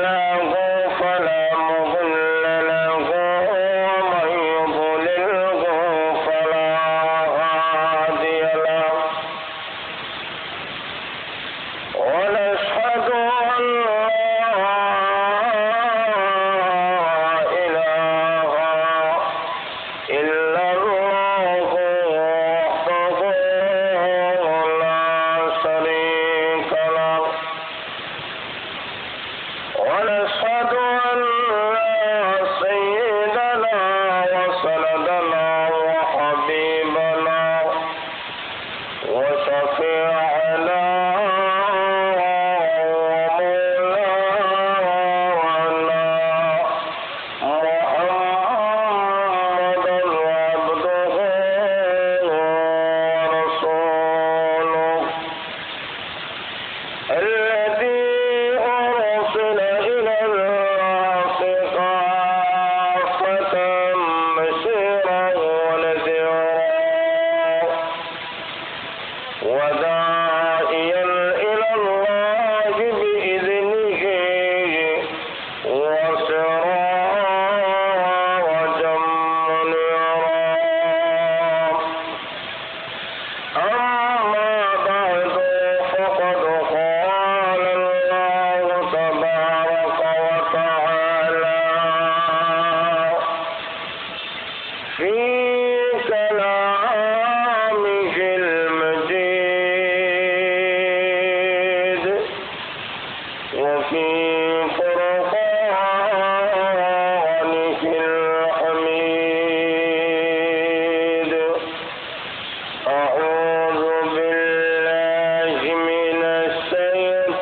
له فلا مضل له ومن يضلله فلا هادي له ونشهد أن لا إله إلا الله وحده لا شريك له ونشهد أن سيدنا وسندنا وحبيبنا وشفيعنا ومولانا محمدا عبده ورسوله الذي أرسل إلى الناس كافة بشيرا ونذيرا وداعيا إلى الله بإذنه وسراجا منيرا أما بعد فقد قال الله تبارك وتعالى في كلامه المجيد وفي فرقانه الحميد أعوذ بالله من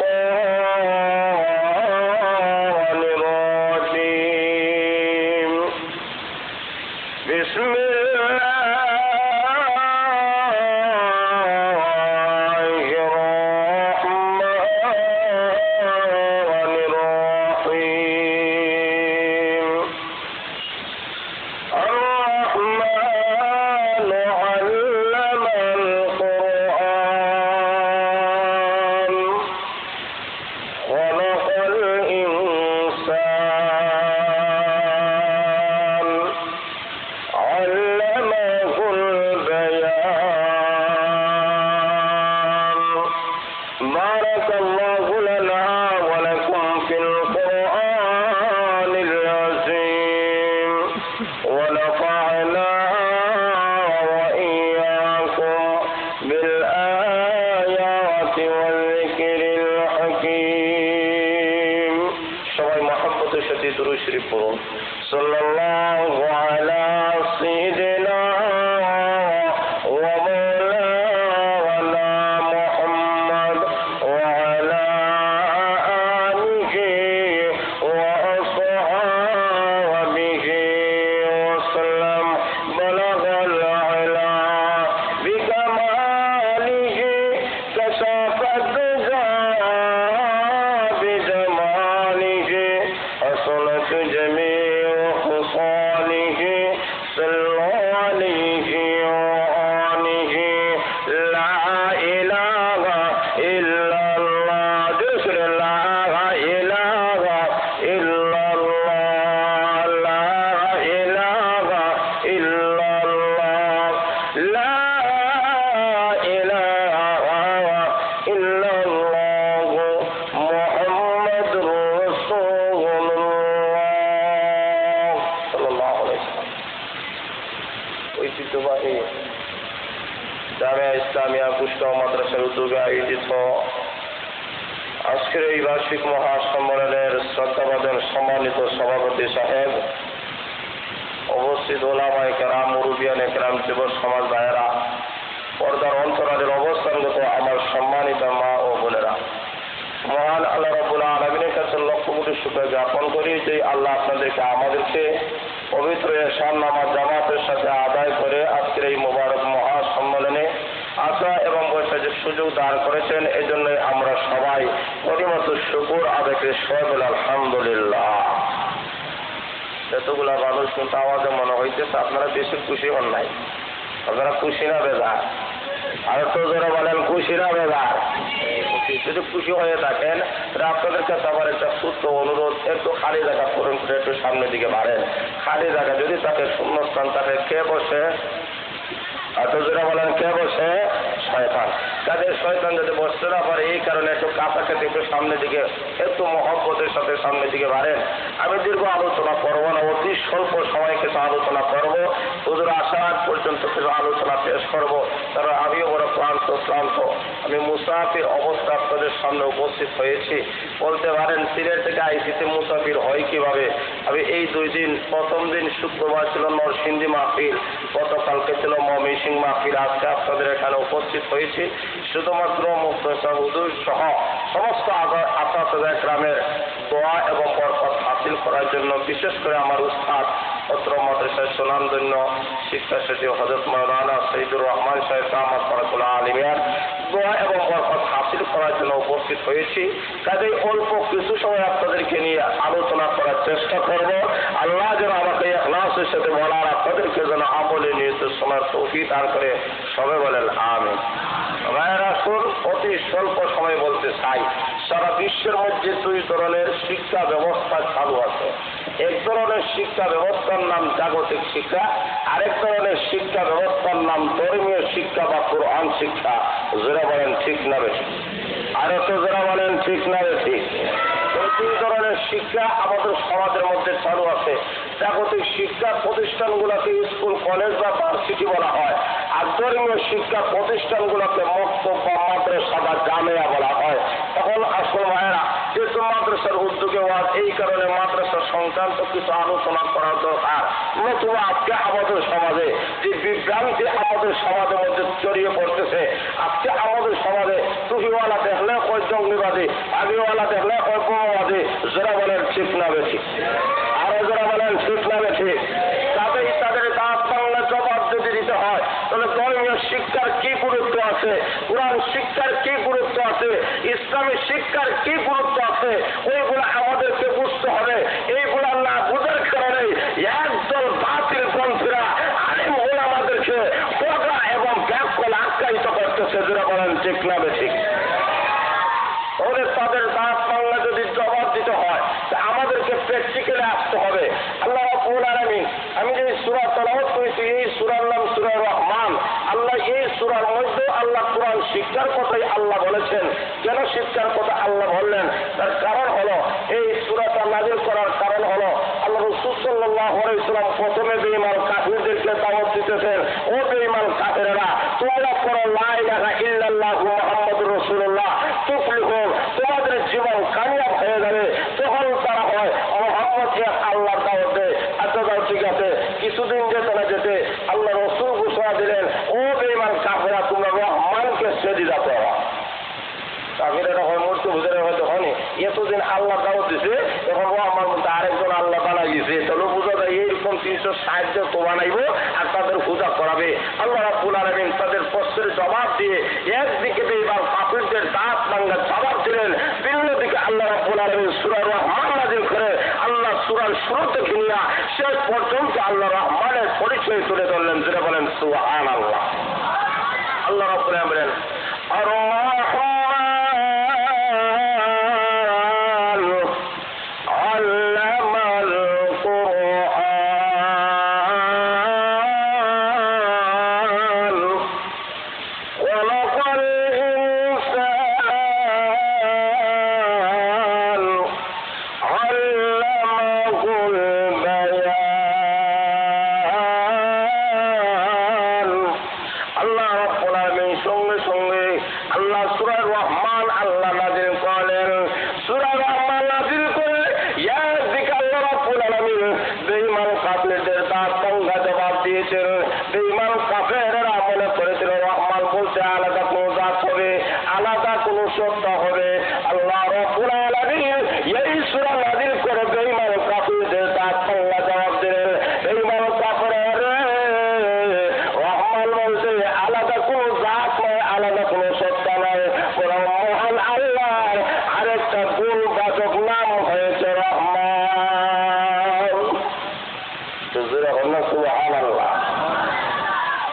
الشيطان الرجيم بسم الله الرحمن الرحيم الرحمن علم القرآن خلق الإنسان علمه البيان بارك الله لنا ولكم في القرآن العظيم ونفعنا وإياكم بالآيات والذكر الحكيم সবাই মহব্বতের সাথে দুরূদ শরীফ পড়ুন সাল্লাল্লাহু আলা সাইয়্যিদিনা ওয়া মাওলানা মুহাম্মদ ওয়া আলা আলিহি ওয়া আসহাবিহি ওয়া সাল্লাম বালাগাল আলা বিকামালিহি কাশাফাদ দুজা بجماله حصلت جميع خصاله صلوا عليه وآله لا إله إلا الله ذكر لا إله إلا الله لا إله إلا الله لا إله إلا الله محمد رسول الله صلى الله عليه وسلم ঐতিহ্যবাহী জামিয়া ইসলামিয়া কুষ্টিয়া মাদ্রাসার উদ্যোগে আয়োজিত আজকের এই বার্ষিক মহাসম্মেলনের শ্রদ্ধাভাজন সম্মানিত সভাপতি সাহেব, উপস্থিত ওলামায়ে কেরাম, মুরব্বিয়ানে কেরাম, যুব সমাজ ভাইয়েরা, পর্দার অন্তরালের অবস্থানগত আমার সম্মানিত মা ও বোনেরা, মহান আল্লাহ রাব্বুল আলামিনের কাছে লক্ষ কোটি শুকরিয়া জ্ঞাপন করি যে আল্লাহ আপনাদেরকে আমাদেরকে পবিত্র এশার নামাজ জামাতের সাথে আদায় করে আজকের এই মোবারক মহাসম্মেলনে আসা এবং বসার যে সুযোগ দান করেছেন, এজন্যই আমরা সবাই পরিমত শুকর আদায় করে সবাই বলে আলহামদুলিল্লাহ। এতগুলা মানুষ কিন্তু আমাদের মনে হইতেছে আপনারা বেশি খুশি হন নাই, আপনারা খুশি না বেজার? আর তো যারা বলেন খুশি না বেজার? দিচ্ছি। যদি খুশি হয়ে থাকেন তাহলে আপনাদের কাছে আবার একটা ছোট্ট অনুরোধ, একটু খালি জায়গা পূরণ করে একটু সামনের দিকে বাড়েন। খালি জায়গা যদি তাকে শূন্যস্থান তাকে কে বসে? এত জোরে বলেন, কে বসে? শয়তান। তাদের শয়তান যদি বসতে না পারে, এই কারণে একটু কাছাকাছি একটু সামনের দিকে একটু মহব্বতের সাথে সামনের দিকে বাড়েন। আমি দীর্ঘ আলোচনা করবো না, অতি স্বল্প সময় কিছু আলোচনা করবো। হুজুর আসার আগ পর্যন্ত কিছু আলোচনা পেশ করবো, কারণ আমিও বড় ক্লান্ত। আমি মুসাফির অবস্থা আপনাদের সামনে উপস্থিত হয়েছি। বলতে পারেন সিলেট থেকে আইসিতে মুসাফির হয় কিভাবে। আমি এই 2 দিন, প্রথম দিন শুক্রবার ছিল নরসিংদী মাহফিল, গতকালকে ছিল ময়মনসিং মাহফিল, আজকে আপনাদের এখানে উপস্থিত হয়েছি শুধুমাত্র মুফতি হুজুর সহ সমস্ত আসাদে গ্রামের দোয়া এবং বরকত হাসিল করার জন্য। বিশেষ করে আমার উস্তাদ অত্র মাদ্রাসার সুনামধন্য শিক্ষা সচিব হযরত মাওলানা সৈয়দুর রহমান সাহেব আহমদ ফারুকুল আলিমিয়ার দোয়া এবং বরকত হাসিল করার জন্য উপস্থিত হয়েছি। কাজেই অল্প কিছু সময় আপনাদেরকে নিয়ে আলোচনা করার চেষ্টা করব। আল্লাহ যেন আমাকে ইখলাসের সাথে বলার, আপনাদেরকে যেন আমলে নিয়ত শোনার তৌফিক দান করে। সবাই বলেন আমিন। ভাইয়েরা আসুন, অতি স্বল্প সময় বলতে চাই, সারা বিশ্বের মধ্যে 2 ধরনের শিক্ষা ব্যবস্থা চালু আছে। এক ধরনের শিক্ষা ব্যবস্থার নাম জাগতিক শিক্ষা, আরেক ধরনের শিক্ষা ব্যবস্থার নাম ধর্মীয় শিক্ষা বা কুরআন শিক্ষা। যারা বলেন ঠিক না বেঠিক? আরো তো যারা বলেন ঠিক না বেঠিক? এই 2 ধরনের শিক্ষা আমাদের সমাজের মধ্যে চালু আছে। জাগতিক শিক্ষা প্রতিষ্ঠানগুলোকে স্কুল, কলেজ বা ভার্সিটি বলা হয়, আর ধর্মীয় শিক্ষা প্রতিষ্ঠানগুলোকে মক্তব বা মাদ্রাসা বা জামিয়া বলা হয়। তখন আসল ভাইয়েরা, যেহেতু মাদ্রাসার উদ্যোগে ওয়াজ, এই কারণে মাদ্রাসা সংক্রান্ত কিছু আলোচনা করা দরকার। নতুবা আজকে আমাদের সমাজে যে বিভ্রান্তি আমাদের সমাজের মধ্যে ছড়িয়ে পড়তেছে, আজকে আমাদের সমাজে টুপিওয়ালা দেখলে কয় জঙ্গিবাদী, আগেওয়ালা দেখলে কয় বোমাবাদী। যারা বলেন ঠিক না বেঠিক? আরো যারা বলেন ঠিক না বেঠিক? তাদের দাঁত বাংলা জবাব যদি দিতে হয়, তাহলে ধর্মীয় শিক্ষার কি গুরুত্ব আছে, কোরআন শিক্ষার কি গুরুত্ব আছে, ইসলামী শিক্ষার কি গুরুত্ব আছে, ওইগুলো আমাদেরকে বুঝতে হবে। এইগুলা না বুঝার কারণে একদল বাতিল পন্থীরা আলিম ওলামাদেরকে পগা এবং ব্যাকল আখ্যায়িত করতেছে। যারা বলেন ঠিক না বেঠিক? তাহলে তাদের দাঁত বাংলা যদি জবাব দিতে হয়, আমাদেরকে প্র্যাকটিক্যালে আসতে হবে। আল্লাহ রাব্বুল আলামিন, আমি যে সূরা তেলাওয়াত করেছি, এই সূরার নাম সূরা রহমান। আল্লাহ এই সূরার মধ্যে আল্লাহ কোরআন শিক্ষার কথাই আল্লাহ বলেছেন। কেন শিক্ষার কথা আল্লাহ বললেন? তার কারণ হলো, এই সূরাটা নাযিল করার কারণ হলো, আল্লাহ রাসূল সাল্লাল্লাহু আলাইহি ওয়াসাল্লাম প্রথমে বেঈমান কাফিরদেরকে দাওয়াত দিতেছেন, ও বেঈমান কাফেররা, তোমরা পড়ো লা ইলাহা ইল্লাল্লাহু মুহাম্মাদুর রাসূলুল্লাহ তুফলিহুন, তোমাদের জীবন কামিয়াব হয়ে যাবে। তখন তারা হয় মুহাম্মদ আল্লাহর দাওয়াত দেয়। আচ্ছা যাও, ঠিক আছে। কিছুদিন যেতে না যেতে আল্লাহ রাসূল ঘোষণা দিলেন, ও বেঈমান কাফেররা, তোমরা রহমানকে সেজদা করো। কাফেররা হয় মূর্তি বুঝে হয়তো হয়নি, এতদিন আল্লাহ দাওয়াত দিছে, এখন রহমান মধ্যে আরেকজন আল্লাহ বানাই দিয়েছে। তাহলে বোঝা যায় এইরকম 360 তো বানাইবো আর তাদের পূজা করাবে। আল্লাহ রাব্বুল আলামিন তাদের প্রশ্নের জবাব দিয়ে একদিকে বেঈমান কাফিরদের দাঁত ভাঙা জবাব দিলেন, অন্যদিকে আল্লাহ রাব্বুল আলামিন সূরা রহমান নাযিল করে আল্লাহ সূরার শুরু থেকে নিয়ে শেষ পর্যন্ত আল্লাহ রহমানের পরিচয় তুলে ধরলেন। যেটা বলেন সুবহানাল্লাহ। আল্লাহ রাব্বুল আলামিন বলেন, আর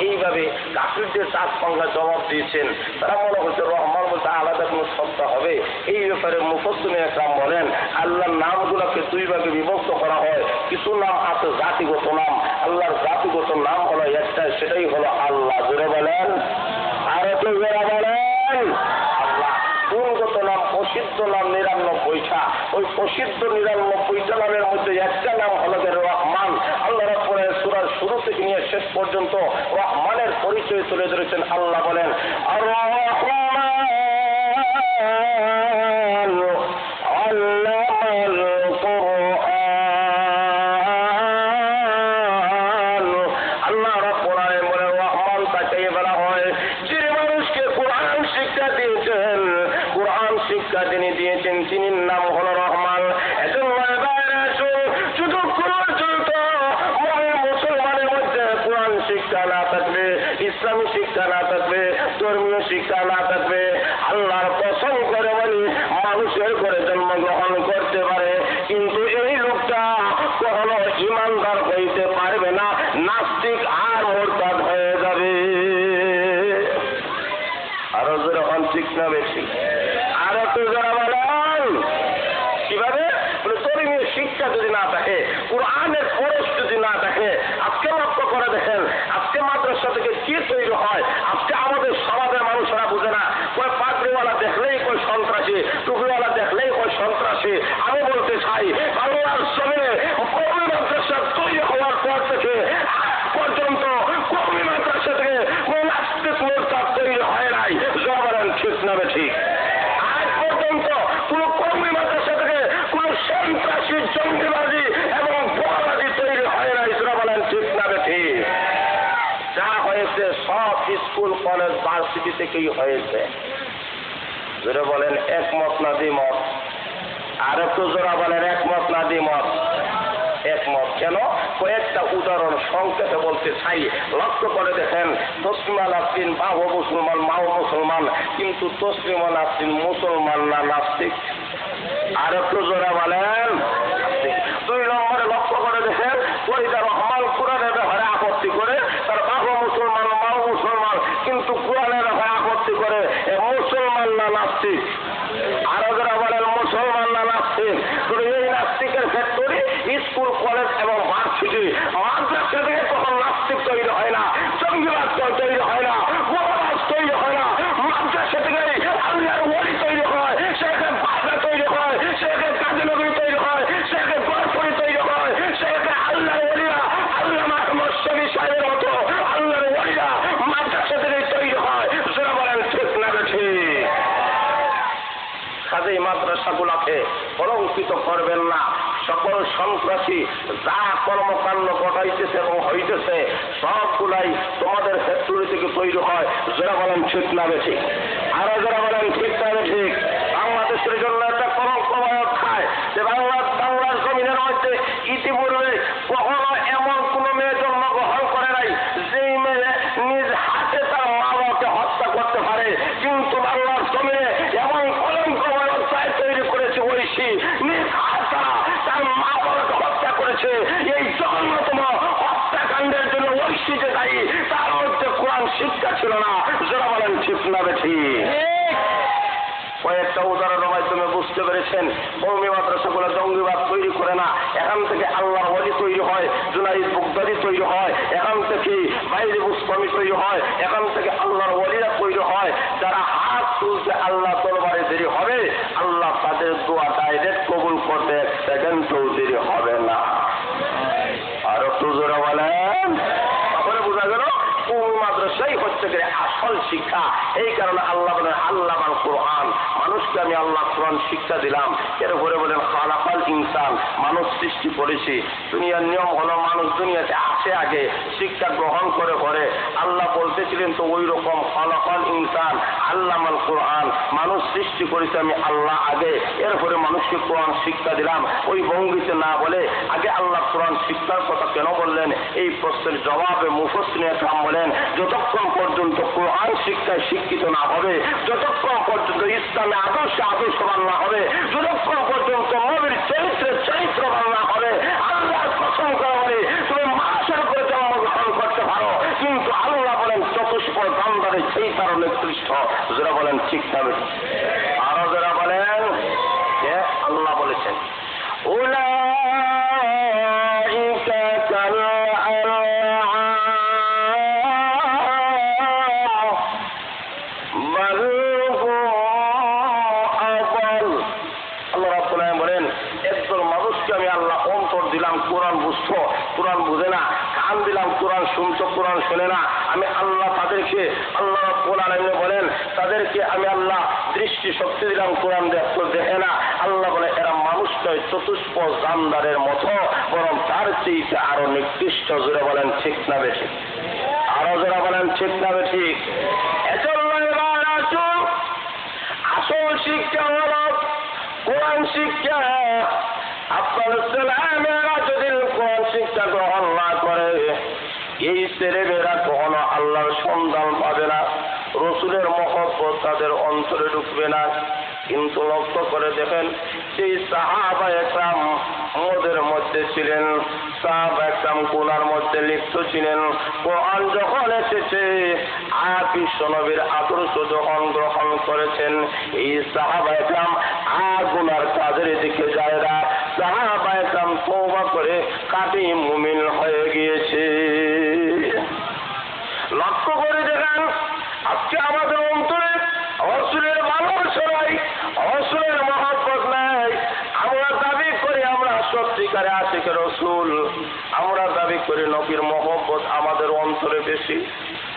এইভাবে কাফিরদের দাঁত পাঙ্গা জবাব দিয়েছেন। তারা মনে হচ্ছে রহমান মধ্যে আলাদা কোনো সত্তা হবে? এই ব্যাপারে মুফাসসিরিন একরাম বলেন আল্লাহর নামগুলোকে দুই ভাগে বিভক্ত করা হয়। কিছু নাম আছে জাতিগত নাম, আল্লাহর জাতিগত নাম হলো একটা, সেটাই হলো আল্লাহ। জোরে বলেন, আর একটু জোরে বলেন। আল্লাহ গুণগত নাম, প্রসিদ্ধ নাম ৯৯টা। ওই প্রসিদ্ধ ৯৯টা নামের মধ্যে একটা নাম হলো রহমান। আল্লাহ রাব্বুল আলামিন সূরার শুরু থেকে নিয়ে শেষ পর্যন্ত রহমানের পরিচয় তুলে ধরেছেন। আল্লাহ বলেন আর রহমান আল্লামাল কুরআন। আল্লাহ রাব্বুল আলামিন বলেন রহমান তাকে বলা হয় যিনি মানুষকে কোরআন শিক্ষা দিয়েছেন। কোরআন শিক্ষা যিনি দিয়েছেন তিনি নাম হলো রহমান। এজন্য মুসলমানের মধ্যে কোরআন শিক্ষা না থাকবে, ইসলামী শিক্ষা না থাকবে, ধর্মীয় শিক্ষা না থাকবে, আল্লাহর কসম করে বলি মানুষের ঘরে জন্মগ্রহণ করতে পারে কিন্তু এই লোকটা কখনো ইমানদার হইতে পারবে না, নাস্তিক আর মুরতাদ হয়ে যাবে। আরো যখন ঠিক না বেশি, আর একটু যারা বলেন কিভাবে ধর্মীয় শিক্ষা যদি না থাকে, কোরআনের পরশ যদি না থাকে। আজকে লক্ষ্য করে দেখেন আজকে মাদ্রাসা থেকে কি তৈরি হয়। আজকে আমাদের সমাজের মানুষেরা বুঝে না, কই পাগড়িওয়ালা দেখলেই কই সন্ত্রাসী, টুপিওয়ালা দেখলেই কই সন্ত্রাসী। আমি বলতে চাই বাংলার জমিনে কওমি মাদ্রাসা তৈরি হওয়ার পর থেকে আজ পর্যন্ত কওমি মাদ্রাসা থেকে কোন নাস্তিক মুরতাদ তৈরি হয় নাই। জবান ঠিক না ঠিক? আজ পর্যন্ত কোন কওমি মাদ্রাসা থেকে কোন সন্ত্রাসী, জঙ্গিবাদী এবং বোমাবাদী তৈরি হয় নাই। জবান ঠিক না ঠিক? যা হয়েছে সব স্কুল, কলেজ, ভার্সিটি থেকেই হয়েছে। জোরে বলেন একমত না দ্বিমত? আর একটু জোরা বলেন একমত না দ্বিমত? একমত। কেন? কয়েকটা উদাহরণ সংক্ষেপে বলতে চাই। লক্ষ্য করে দেখেন তসলিমা নাসরিন বাবা মুসলমান, মাও মুসলমান, কিন্তু তসলিমা নাসরিন মুসলমান না নাস্তিক? আর একটু জোরা বলেন। 2 নম্বরে লক্ষ্য করে দেখেন ওইটা রহমান কোরআনের ব্যাপারে আপত্তি করে, তার বাবা মুসলমান, মাও মুসলমান, কিন্তু কোরআনের ব্যাপারে আপত্তি করে, মুসলমান না নাস্তিক? আরো যারা বলেন মুসলমান না নাস্তিক? এই নাস্তিকের ক্ষেত্রে স্কুল, কলেজ এবং ভার্সিটি, মাদ্রাসা থেকে কখন নাস্তিক তৈরি হয় না, জঙ্গিবাদ তৈরি হয় না, বোমাবাজ তৈরি হয় না। মাদ্রাসা থেকে আল্লাহর ওলি তৈরি হয়, সেখানে বাদা তৈরি হয়, সেখানে কাজী নবী তৈরি হয়, সেখানে গড়ফড়ি তৈরি হয়, সেখানে আল্লাহর ওলিরা আল্লামা আহমদ শফী সাহেবের মতো আল্লাহর ওলিরা মাদ্রাসা থেকে তৈরি হয়। যারা বলেন ঠিক না ঠিক? কাজেই মাদ্রাসাগুলাকে কলঙ্কিত করবেন না। সকল সন্ত্রাসী যা কর্মকাণ্ড ঘটাইতেছে এবং হইতেছে সবগুলাই তোমাদের ফ্যাক্টরি থেকে তৈরি হয়। যারা বলেন ঠিক না বেঠিক? আরো যারা বলেন ঠিক না বেঠিক? বাংলাদেশের জন্য একটা কলঙ্কময় খায় যে বাংলার জমিনের মধ্যে ইতিপূর্বে কখনো এমন কোন মেয়ে জন্মগ্রহণ করে নাই যেই মেয়ে নিজ হাতে তার মা বাবাকে হত্যা করতে পারে, কিন্তু বাংলার জমিনে এমন কলঙ্কময় তৈরি করেছে ঐশী, নিজ হাতে তার মা বাবাকে হত্যা করেছে। এই জঘন্যতম হত্যাকাণ্ডের জন্য ঐশী যে দায়ী, তার মধ্যে কোরআন শিক্ষা ছিল না। যারা বলেন ঠিক না বেঠিক? কয়েকটা উদাহরণের মাধ্যমে বুঝতে পেরেছেন কওমি মাদ্রাসাগুলো জঙ্গিবাদ তৈরি করে না। এখান থেকে আল্লাহর ওলি তৈরি হয়, জুনাইদ বুগদাদি তৈরি হয়, এখান থেকে বাইরে বুস্তামি তৈরি হয়, এখান থেকে আল্লাহর ওলিরা তৈরি হয়। যারা হাত তুলতে আল্লাহ দরবারে দেরি হবে, আল্লাহ তাদের দোয়া ডাইরেক্ট কবুল করতে 1 সেকেন্ডও দেরি হবে না। আর একটু জোরে বলেন। তারপরে বোঝা গেল কওমি মাদ্রাসাই হচ্ছে আসল শিক্ষা। এই কারণে আল্লাহ বলেন আল্লামাল কোরআন, মানুষকে আমি আল্লাহ কোরআন শিক্ষা দিলাম। এরপরে বলেন খালাকাল ইনসান, মানুষ সৃষ্টি করেছি। দুনিয়ার নিয়ম হলো মানুষ দুনিয়াতে আসে আগে, শিক্ষা গ্রহণ করে করে। আল্লাহ বলতেছিলেন তো ওই রকম খালাকাল ইনসান আল্লামাল কোরআন, মানুষ সৃষ্টি করেছে আমি আল্লাহ আগে, এরপরে মানুষকে কোরআন শিক্ষা দিলাম। ওই ভঙ্গিতে না বলে আগে আল্লাহ কোরআন শিক্ষার কথা কেন বললেন? এই প্রশ্নের জবাবে মুফাসসিরিন একরাম বলেন যতক্ষণ পর্যন্ত কোরআন শিক্ষায় শিক্ষিত না হবে, যতক্ষণ পর্যন্ত ইসলামে আদর্শবান না হবে, যতক্ষণ পর্যন্ত নবীর চরিত্রবান না হবে, আল্লাহর কসম করে তুমি মানুষের করে জন্মগ্রহণ করতে পারো, কিন্তু আল্লাহ বলেন চতুষ্পদ বান্দার অন্তরের সেই তার নিকৃষ্ট। যারা বলেন ঠিক না বেশি? আরো যারা বলেন যে আল্লাহ বলেছেন উলাইকা কাল কোরআন বুঝতো, কোরআন বুঝে না, কান দিলাম কোরআন শুনতো, কোরআন শুনে না। আমি আল্লাহ তাদেরকে, আল্লাহ রাব্বুল আলামিন বলেন তাদেরকে আমি আল্লাহ দৃষ্টি শক্তি দিলাম, কোরআন দেখে না। আল্লাহ বলে এরা মানুষ নয়, চতুষ্প জানদারের মতো, বরং তার চেয়ে আরো নিকৃষ্ট। জোরে বলেন ঠিক না বেশি? আরো যারা বলেন ঠিক না বেশি? এজন্য এবার আসুন, আসল শিক্ষা হল কোরআন শিক্ষা। আপনার ছেলেমেয়েরা যদি কোরআন শিক্ষা গ্রহণ না করে, এই ছেলেমেয়েরা কখনো আল্লাহর সন্ধান পাবে না, রসুলের মহব্বত তাদের অন্তরে ঢুকবে না। কিন্তু লক্ষ্য করে দেখেন, সেই সাহাবায়ে কেরাম ওদের মধ্যে ছিলেন, সাহাবায়ে কেরাম গুনার মধ্যে লিপ্ত ছিলেন। কোরআন যখন এসেছে, আর বিশ্বনবীর আদর্শ যখন গ্রহণ করেছেন, এই সাহাবায়ে কেরাম আর গুনার কাজের দিকে যায় না। সাহাবায়ে কেরাম তওবা করে কাটি মুমিন হয়ে গিয়েছে। লক্ষ্য করে দেখেন, আজকে আমাদের অন্তরে রাসূলের ভালোবাসা নাই, রাসূলের মহব্বত নাই। আমরা দাবি করি আমরা সত্যিকারে আশিকে রাসূল, আমরা দাবি করি নবীর মহব্বত আমাদের অন্তরে বেশি।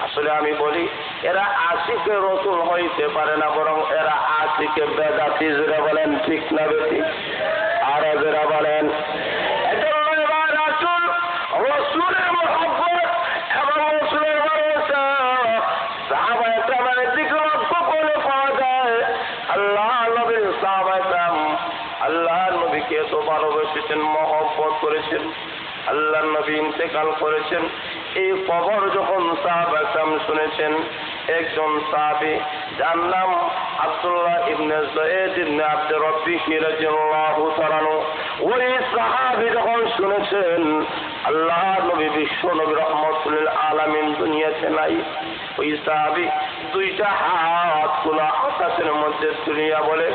আসলে আমি বলি এরা আশিকে রাসূল হইতে পারে না, বরং এরা আশিকে বেদাতি। যারা বলেন ঠিক না বেশি? আর যারা বলেন রাসূলের মহব্বত এবং রাসূলের ভালোবাসা সাহাবায়ে কেরামের দিকে লক্ষ্য করে পাওয়া যায়। আল্লাহ নবীর সাহাবায়ে কেরাম আল্লাহ নবীকে এত ভালোবেসেছেন, মহব্বত করেছেন। আল্লাহ নবী ইন্তেকাল করেছেন, এই খবর যখন সাহাবায়ে কেরাম শুনেছেন, একজন সাহাবী যার নাম আব্দুল্লাহ ইবনে যায়েদ ইবনে আব্দুর রাব্বিহ রাদিয়াল্লাহু তাআলা, ওই সাহাবী যখন শুনেছেন আল্লাহ নবী বিশ্ব নবী রাহমাতুল আলামিন দুনিয়াতে নাই, ওই সাহাবী দুইটা হাত তোলা আকাশের মধ্যে তুলিয়া বলে,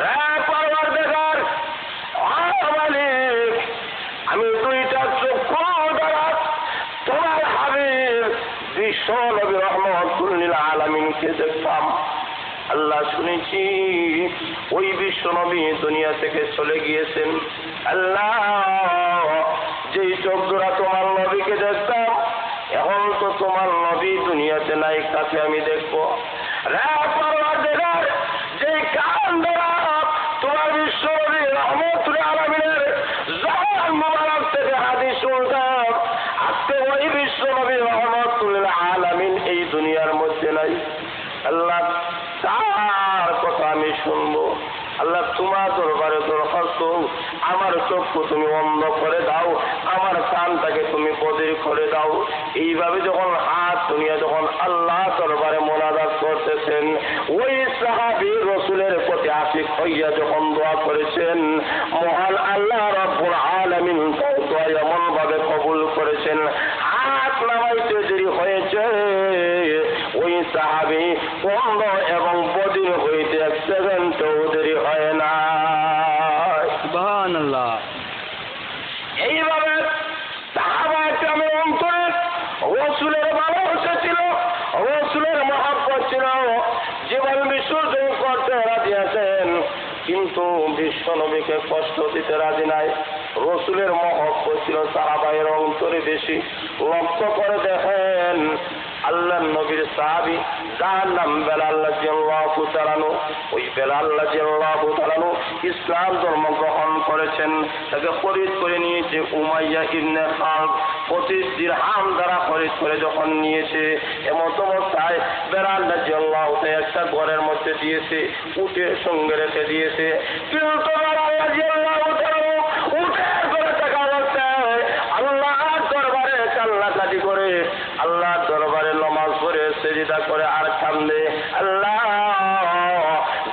হে পরওয়ারদিগার, মালিক, আমি দুইটা চক্ষু দ্বারা তোমার হাবিব বিশ্ব নবী রাহমাতুল আলামিনকে দেখতাম। আল্লাহ শুনেছি ওই বিশ্ব নবী দুনিয়া থেকে চলে গিয়েছেন। আল্লাহ যেই চোখ দ্বারা তোমার নবীকে দেখতাম, এখন তো তোমার নবী দুনিয়াতে নাই, কাছে আমি দেখবো। যেই কান দ্বারা তোমার বিশ্ব নবী রাহমাতুল আলামিনের জবান মুবারক থেকে হাদিস শুনতাম, আজকে ওই বিশ্ব নবী রাহমাতুল আলামিন এই দুনিয়ার মধ্যে নাই। আল্লাহ তার কথা আমি শুনবো। আল্লাহ তোমার দরবারে দরখাস্ত, আমার চক্ষু তুমি অন্ধ করে দাও, আমার কানটাকে তুমি বধির করে দাও। এইভাবে যখন হাত দুনিয়া যখন আল্লাহ দরবারে মোনাজাত করতেছেন, ওই সাহাবী রাসূলের প্রতি আশিক হইয়া যখন দোয়া করেছেন, মহান আল্লাহ রাব্বুল আলামিন দোয়া এমন ভাবে কবুল করেছেন, হাত নামাইতে দেরি হয়েছে, ওই সাহাবী অন্ধ এবং বধির হইতে এক সেকেন্ডও দেরি হয় না। সুবহানাল্লাহ। এইভাবে সাহাবায়ে কেরামের অন্তরে রাসূলের ভালোবাসা ছিল, রাসূলের মহব্বত ছিল, জীবন বিসর্জন করতে রাজি আছেন, কিন্তু বিশ্ব নবীকে কষ্ট দিতে রাজি নাই। রাসূলের মহব্বত ছিল সাহাবায়ের অন্তরে বেশি। লক্ষ্য করে দেখেন, আল্লাহ নবীর সাহাবী যার নাম বেলাল রাদিয়াল্লাহু তাআলা, ওই বেলাল রাদিয়াল্লাহু তাআলা ইসলাম ধর্ম গ্রহণ করেছেন। তাকে খরিদ করে নিয়েছে উমাইয়া ইবনে খালদ, 25 দিরহাম দ্বারা খরিদ করে যখন নিয়েছে, এমন অবস্থায় বেলাল রাদিয়াল্লাহু তাআলা একটা ঘরের মধ্যে দিয়েছে, উটের সঙ্গে রেখে দিয়েছে। কিন্তু বেলাল রাদিয়াল্লাহু তাআলা উটের ঘরে থাকা অবস্থায় আল্লাহর দরবারে কান্নাকাটি করে, আল্লাহর দরবারে নামাজ পড়ে সিজদা করে আর কান্দে, আল্লাহ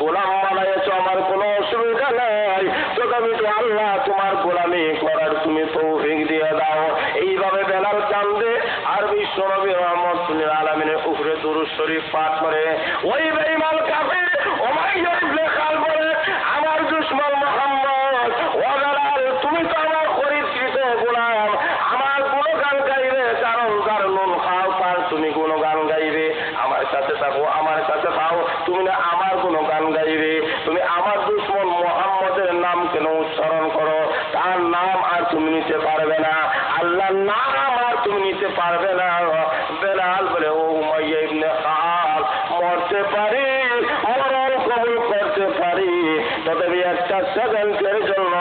গোলাম বানাইছো, আমার কোনো অসুবিধা নাই, তোকে আমি তো আল্লাহ তোমার গোলামি করার তুমি তৌফিক দিয়ে দাও। এইভাবে বেলাল কান্দে আর বিশ্ব নবী রহমত আলামিনের উপরে দুরূদ শরীফ পাঠ করে। ওই বেঈমান কাফির উমাইয়া ইবনে খালদ বলে, আমার দুশমন মুহাম্মদ, ও বেলাল তুমি তো আমার পরিচিত গোলাম, আমার গুণগান গাইবে, কারণ যার নুন খাও তার তুমি গুণগান গাইবে। আমার কাছে থাকো, আমার কাছে পাও, তুমি না আমার গুণগান গাইবে। তুমি আমার দুশমন মুহাম্মদের নাম কেন উচ্চারণ করো? তার নাম আর তুমি নিতে পারবে না, আল্লাহর নাম আর তুমি নিতে পারবে না। বেলাল বলে, ও উমাইয়া ইবনে খালদ, মরতে পারি, মরণ কবুল করতে পারি, তবে একটা সেকেন্ডের জন্য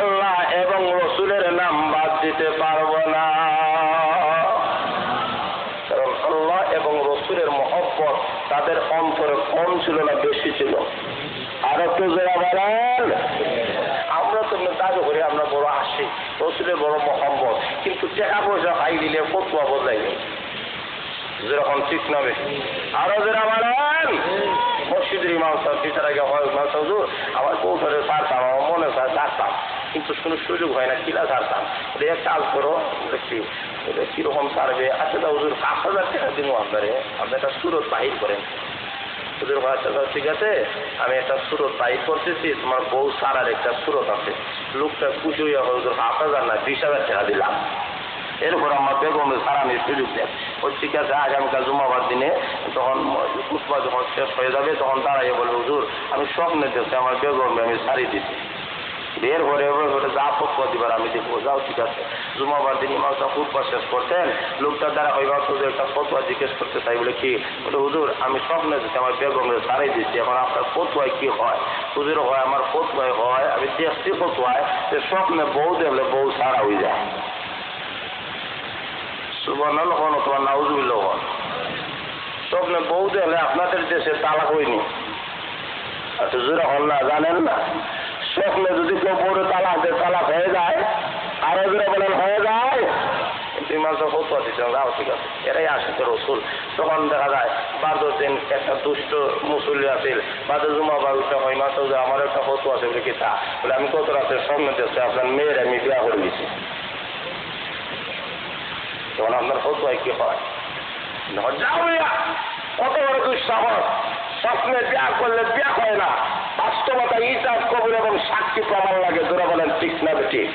আল্লাহ এবং রসুলের নাম বাদ দিতে পারবো না। কারণ আল্লাহ এবং রসুলের মহব্বত তাদের অন্তরে কম ছিল না বেশি ছিল? আর একটু যারা বলেন, আমরা তো দাবি করি আমরা বড় আসি, রসুলের বড় মহব্বত, কিন্তু টাকা পয়সা খাই দিলে ফতুয়া বদলাই নেই, যেরকম ঠিক না বেশি। আরো যারা বলেন, মসজিদের ইমাম সাহেব বিচার আগে হয় হুজুর আমার কৌশলে ছাড়তাম, আমার মনে হয় ছাড়তাম, কিন্তু কোনো সুযোগ হয় না, কিলা ছাড়তাম, এক কাজ করো, দেখি কিরকম ছাড়বে। আচ্ছা তা হুজুর 5,000 টাকা দিব আপনারে, আপনি একটা সুরত বাহির করেন। হুজুর আচ্ছা ঠিক আছে, আমি একটা সুরত বাহির করতেছি, তোমার বউ সারার একটা সুরত আছে। লোকটা পুজো হুজুর 5,000 না 20,000 টাকা দিলাম। এরপর আমার বেগমের সারানির সুযোগ দেন। ওই ঠিক আছে, আগামীকাল জুমাবার দিনে তখন খুতবা যখন শেষ হয়ে যাবে তখন দাঁড়াইয়ে বলবে, হুজুর আমি স্বপ্নে দেখছি আমার বেগমে আমি সারি দিচ্ছি। বের হয়ে যা ফতুয়া দিবার আমি দেখবো, যাও ঠিক আছে। জুমাবার দিন ইমাম সাহেব খুতবা শেষ করতেন, লোকটা দ্বারা ওই হুজুর একটা ফতুয়া জিজ্ঞেস করতে চাই। বলে কি? বলে হুজুর আমি স্বপ্নে দেখছি আমার বেগমে সারাই দিচ্ছি, এখন আপনার ফতুয়ায় কি হয়? হুজুর হয় আমার ফতুয়ায় হয়, আমি দেখছি ফতুয়ায় যে স্বপ্নে বউ দেখলে বউ সারা হয়ে যায়। সুবহানাল্লাহ তোমার নাউজুবিল্লাহ। স্বপ্নে বউ দেখলে আপনাদের দেশে তালাক হয়নি, আচ্ছা জোরে হল না, জানেন না? স্বপ্নে যদি কেউ বউরে তালাক দেয় তালাক হয়ে যায়, আরো জোরে বলেন হয়ে যায়। কিন্তু ইমাম সাহেব ফতুয়া দিচ্ছেন, যাও ঠিক আছে, এরাই আসিত রসুল। তখন দেখা যায় 12 দিন একটা দুষ্ট মুসল্লি আছিল, বাদে জুমা বার উঠে হয় ইমাম সাহেব আমার একটা ফতুয়া আছে। বলে কি তা? বলে আমি কত রাতে স্বপ্নে দেখছি আপনার মেয়ের আমি বিয়া করে দিচ্ছি। তখন আপনার ফতুয়ায় কি হয়? কত বড় দুঃসাহস! স্বপ্নে বিয়া করলে বিয়া হয় না, বাস্তবতা ইজাব কবুল এবং সাক্ষী প্রমাণ লাগে। জোরা বলেন ঠিক না ঠিক?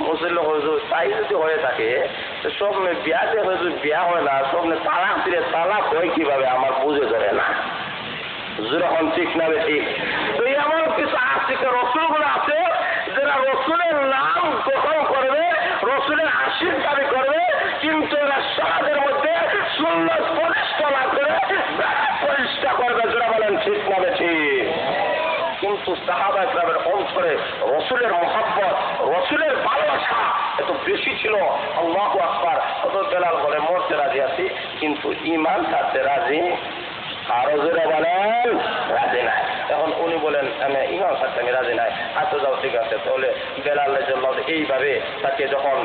মুসল্লি হুজুর তাই যদি হয়ে থাকে, স্বপ্নে বিয়াতে হুজুর বিয়া হয় না, স্বপ্নে তালাক দিলে তালাক হয় কিভাবে আমার বুঝে ধরে না। যেরকম ঠিক না ঠিক? তো এমন কিছু আশিক রসুলগুলো আছে যারা রসুলের নাম গ্রহণ করবে, রসুলের আশীর দাবি করবে, কিন্তু এরা সমাজের মধ্যে সুন্নাত প্রতিষ্ঠা না করে প্রতিষ্ঠা করবে। যারা বলেন ঠিক না ঠিক? কিন্তু সাহাবা ইকরামের অন্তরে রসুলের মহব্বত, রসুলের ভালোবাসা এত বেশি ছিল। আল্লাহু আকবার। কত বেলাল বলে মরতে রাজি আছি, কিন্তু ঈমান ছাড়তে রাজি আরো জোরে বলেন রাজি নাই। এখন উনি বলেন আমি ইমাম ছাড়তে আমি রাজি নাই। আচ্ছা যাও ঠিক আছে, তাহলে বেলালের জন্য এইভাবে তাকে যখন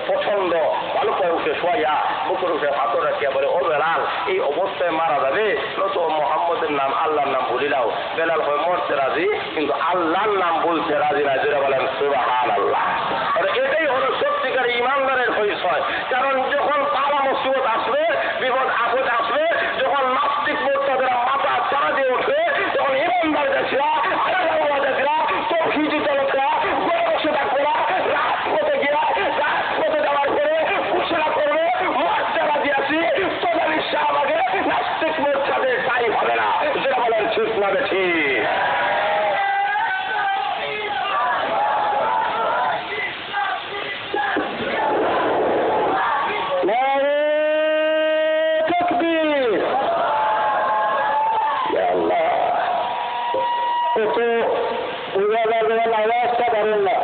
পছন্দ ভালো করে উঠে শোয়া বুকের উঠে হাতর রাখিয়া বলে, ও বেলাল এই অবস্থায় মারা যাবে, নয়তো মোহাম্মদের নাম আল্লাহর নাম ভুলি নাও। বেলাল হয়ে মরতে রাজি, কিন্তু আল্লাহর নাম বলতে রাজি না। যেটা বলেন সুবহানাল্লাহ। এটাই হলো সত্যিকার ইমানদারের পরিচয়। কারণ যখন বালা মুসিবত আসবে, বিপদ আপদ আসবে, যখন নাস্তিক মোর্চাদের মাথা চারা দিয়ে উঠবে, তখন ইমানদার দেশরা দেশরা তৌহিদি দলকরা বসে থাকবে না, রাজপথে গিয়া রাজপথে যাওয়ার পরে ঘোষণা করবে মর্যাদা দিয়েছি, তোদের শাহবাগে নাস্তিক মোর্চাদের তাই হবে না। যেটা বলেন ঠিক না ঠিক? আওয়াজটা করেন না।